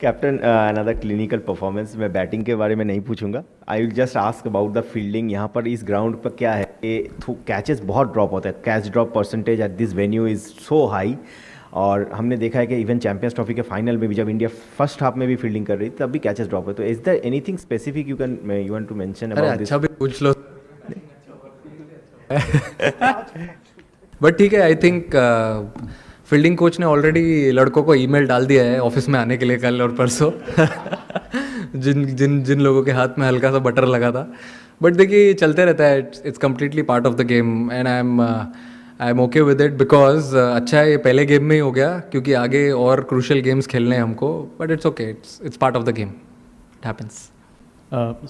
Captain, another clinical performance. मैं batting के बारे में नहीं पूछूंगा, I will just ask about the fielding. यहाँ पर इस ग्राउंड पर क्या है कि कैचेस बहुत ड्रॉप होते हैं, catch drop percentage at this venue is so high. और हमने देखा है कि इवन चैंपियंस ट्रॉफी के फाइनल में भी जब इंडिया फर्स्ट हाफ में भी फील्डिंग कर रही थी तब भी कैचेस ड्रॉप हुए। तो is there anything specific you want to mention अरे अबाउट दिस? अच्छा भी पूछ लो। बट ठीक है, आई थिंक फील्डिंग कोच ने ऑलरेडी लड़कों को ईमेल डाल दिया है ऑफिस में आने के लिए कल और परसों। जिन जिन जिन लोगों के हाथ में हल्का सा बटर लगा था। बट देखिए चलते रहता है, it's completely part of the game and I am okay with it because अच्छा है ये पहले गेम में ही हो गया, क्योंकि आगे और क्रूशियल गेम्स खेलने हैं हमको। But it's okay, it's part of the game, it happens.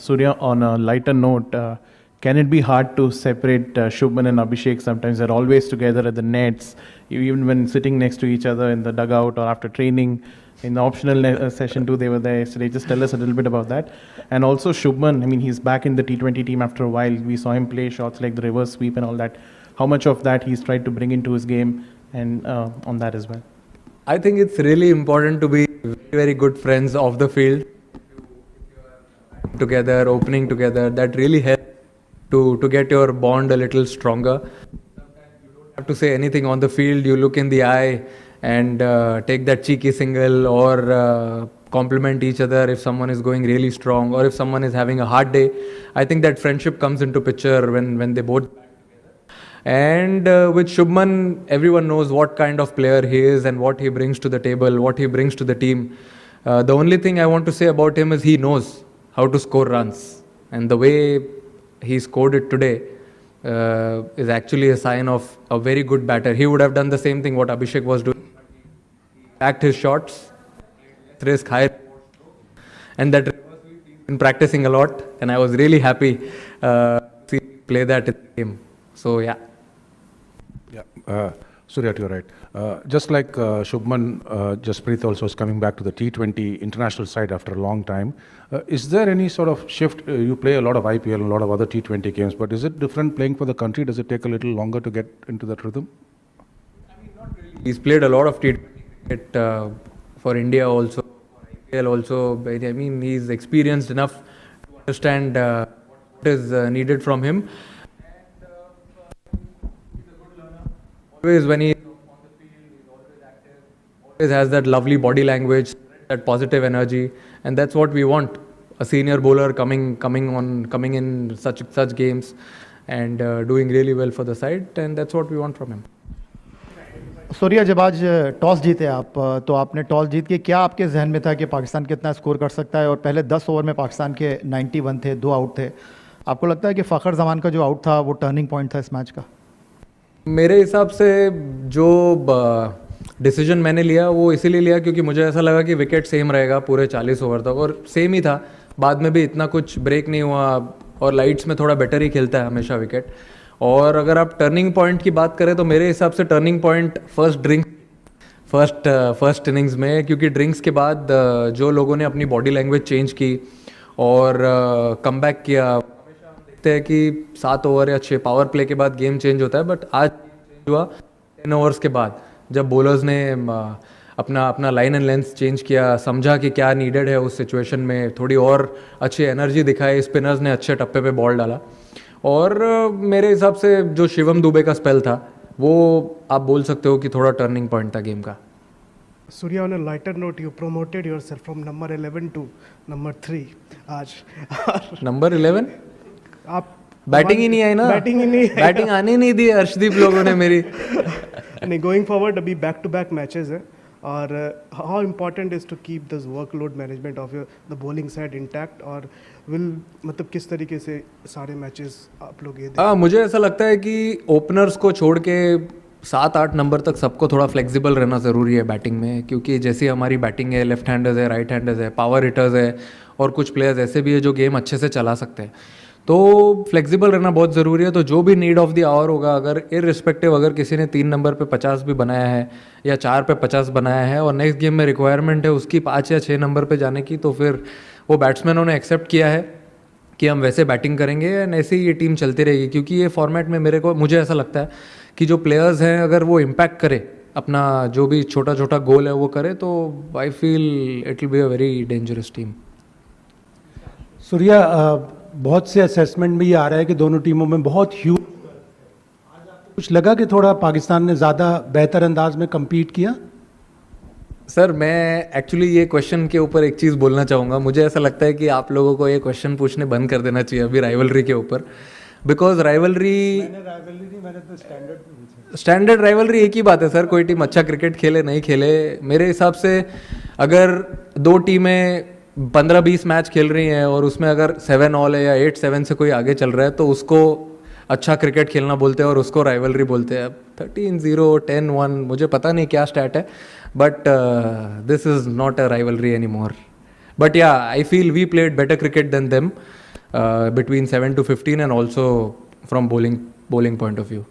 Surya, on a lighter note, can it be hard to separate Shubman and Abhishek? Sometimes they're always together at the nets, even when sitting next to each other in the dugout or after training. In the optional session too, they were there yesterday. Just tell us a little bit about that. And also Shubman, I mean, he's back in the T20 team after a while. We saw him play shots like the reverse sweep and all that. How much of that he's tried to bring into his game, and on that as well? I think it's really important to be very, very good friends off the field. Together, opening together, that really helps to get your bond a little stronger. You don't have to say anything on the field. You look in the eye and take that cheeky single or compliment each other if someone is going really strong or if someone is having a hard day. I think that friendship comes into picture when they both. And with Shubman, everyone knows what kind of player he is and what he brings to the table, what he brings to the team. The only thing I want to say about him is he knows how to score runs, and the way he scored it today is actually a sign of a very good batter. He would have done the same thing what Abhishek was doing. He backed his shots, risk high, and that been practicing a lot, and I was really happy to see him play that in the game. So yeah. Yeah, Surya, you're right. Just like Shubman, Jasprit also is coming back to the T20 international side after a long time. Is there any sort of shift? You play a lot of IPL and a lot of other T20 games, but is it different playing for the country? Does it take a little longer to get into that rhythm? I mean, not really. He's played a lot of T20 cricket for India also, for IPL also. I mean, he's experienced enough to understand what is needed from him. Always when he is on the field, he's always active, always has that lovely body language, that positive energy, and that's what we want. A senior bowler coming in such games and doing really well for the side, and that's what we want from him. Surya, जब आज toss जीते आप, तो आपने toss जीत के क्या आपके जहन में था कि पाकिस्तान कितना स्कोर कर सकता है? और पहले 10 ओवर में पाकिस्तान के 91 थे, 2 आउट थे। आपको लगता है कि फ़खर जमान का जो आउट था वो टर्निंग पॉइंट था इस मैच का? मेरे हिसाब से जो डिसीजन मैंने लिया वो इसीलिए लिया क्योंकि मुझे ऐसा लगा कि विकेट सेम रहेगा पूरे 40 ओवर तक, और सेम ही था। बाद में भी इतना कुछ ब्रेक नहीं हुआ, और लाइट्स में थोड़ा बेटर ही खेलता है हमेशा विकेट। और अगर आप टर्निंग पॉइंट की बात करें तो मेरे हिसाब से टर्निंग पॉइंट फर्स्ट इनिंग्स में, क्योंकि ड्रिंक्स के बाद जो लोगों ने अपनी बॉडी लैंग्वेज चेंज की और कमबैक किया। देखते हैं कि 7 ओवर या 6 पावर प्ले के बाद गेम चेंज होता है, बट आज हुआ 10 ओवर्स के बाद, जब बॉलर्स ने अपना लाइन एंड लेंथ चेंज किया, समझा कि क्या नीडेड है उस सिचुएशन में, थोड़ी और अच्छी एनर्जी दिखाई, स्पिनर्स ने अच्छे टप्पे पे बॉल डाला। और मेरे हिसाब से जो शिवम दुबे का स्पेल था वो आप बोल सकते हो कि थोड़ा टर्निंग पॉइंट था गेम का। Surya, on a lighter note, you promoted yourself from number 11 to number 3 आज। नंबर 11 आप बैटिंग ही नहीं आई ना, बैटिंग आने नहीं दी अर्शदीप लोगों ने मेरी। नहीं, गोइंग फॉरवर्ड अभी बैक टू बैक मैचेस है, और how important is to keep this workload management of your the bowling side intact, और मतलब किस तरीके से सारे मैचेस आप लोग ये मुझे ऐसा लगता है कि ओपनर्स को छोड़ के 7-8 नंबर तक सबको थोड़ा फ्लेक्सिबल रहना ज़रूरी है बैटिंग में, क्योंकि जैसी हमारी बैटिंग है, लेफ्ट हैंडर्स है, राइट हैंडर्स है, पावर हिटर्स है, और कुछ प्लेयर्स ऐसे भी है जो गेम अच्छे से चला सकते हैं। तो फ्लेक्सिबल रहना बहुत ज़रूरी है। तो जो भी नीड ऑफ द आवर होगा, अगर इररिस्पेक्टिव अगर किसी ने 3 नंबर पे 50 भी बनाया है या 4 पे 50 बनाया है और नेक्स्ट गेम में रिक्वायरमेंट है उसकी 5 या 6 नंबर पे जाने की, तो फिर वो बैट्समैनों ने एक्सेप्ट किया है कि हम वैसे बैटिंग करेंगे एंड ऐसे ही ये टीम चलती रहेगी। क्योंकि ये फॉर्मेट में मुझे ऐसा लगता है कि जो प्लेयर्स हैं अगर वो इम्पैक्ट करे अपना जो भी छोटा छोटा गोल है वो करे, तो I feel it will be a very dangerous team. Surya, बहुत से असेसमेंट में ये आ रहा है कि दोनों टीमों में बहुत ह्यूज, कुछ लगा कि थोड़ा पाकिस्तान ने ज़्यादा बेहतर अंदाज में compete किया? सर मैं एक्चुअली ये क्वेश्चन के ऊपर एक चीज़ बोलना चाहूँगा। मुझे ऐसा लगता है कि आप लोगों को ये क्वेश्चन पूछने बंद कर देना चाहिए अभी राइवलरी के ऊपर, बिकॉज राइवलरी स्टैंडर्ड राइवलरी एक ही बात है सर, कोई टीम अच्छा क्रिकेट खेले नहीं खेले, मेरे हिसाब से अगर दो टीमें 15-20 मैच खेल रही हैं और उसमें अगर 7 ऑल है या 8-7 से कोई आगे चल रहा है तो उसको अच्छा क्रिकेट खेलना बोलते हैं और उसको राइवलरी बोलते हैं। अब 13-0, 10-1, मुझे पता नहीं क्या स्टैट है, but this is not a rivalry any more. But yeah I feel we played better cricket than them between 7 to 15 and also from bowling point of view.